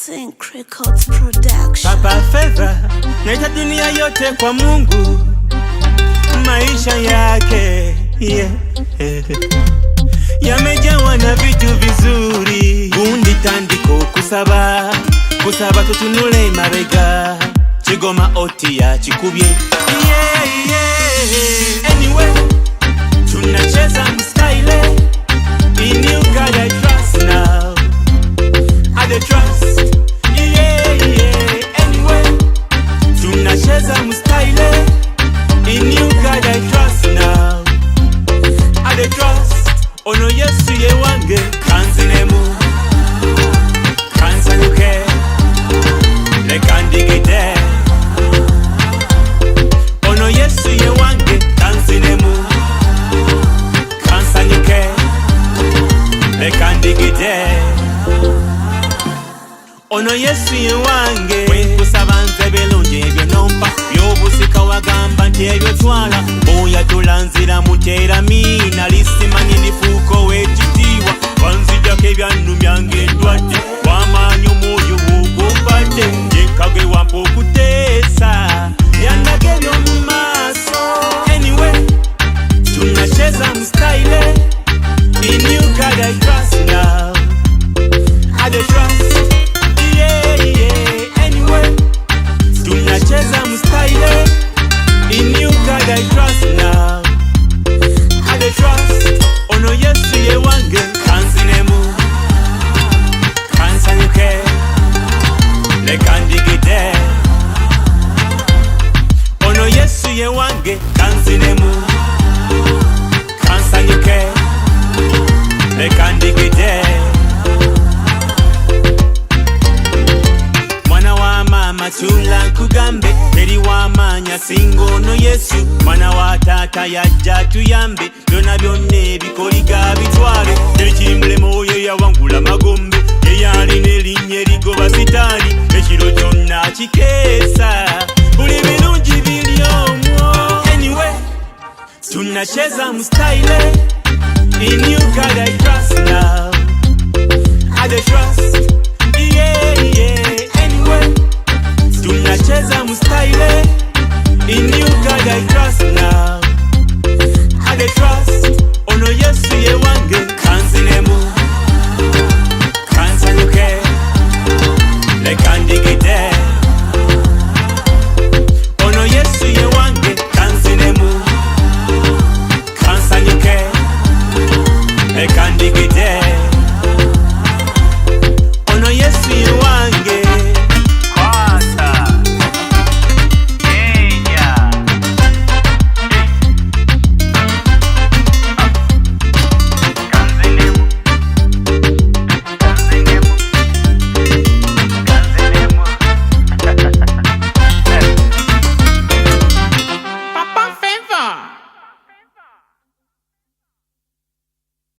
Sync Records Production. Papa Feva, naita dunia yote kwa Mungu, maisha yake yamejawa na vitu vizuri. Gundi tandiko kusaba tutunule mabega, chigoma oti ya chikubye Anyway, tunacheza mstyle. In you God I trust now, I dey trust. Anyway, tunacheza mstyle. In you God I trust now, I dey trust. Ono Yesu ye wange kanzinemu, kansanuke lekandigide. Ono Yesu ye wange kanzinemu, kansanuke lekandigide. Ono Yesu ye wange wenkusaba nze belungi ebyo nompa byobusika wagamba nti ebyo twala oya tulanzira mutera mina lisimanyi lifuuko wekitiibwa wanzijjako ebyannumyange endwadde wamaanyi omwoyo bwogumpadde yenkagwe wampa okuteesa yandaga ebyomu maaso. Anyway, tunacheza mstyle. In you God I trust now, I dey trust. Anyway, tunacheza mstyle. In you God I trust now, I dey trust. Ono Yesu ye wange kanzinemu, kansanyuke lekandigide. Ono Yesu ye wange kanzinemu, kansanyuke lekandigide. Mwana wa mama chula nkugambe, teri wamanya singo ono Yesu. Mwana wa tata yajja tuyambe, byonna byonna ebikoliga bitwale. Teri kiri mulemo oyo yawangula magombe, yeyalina erinnya erigoba sitaani. Ekiro kyonna kikeesa, buli birungi biri omwo. Anyway, tunacheza mstyle. In you God I trust now, I dey trust.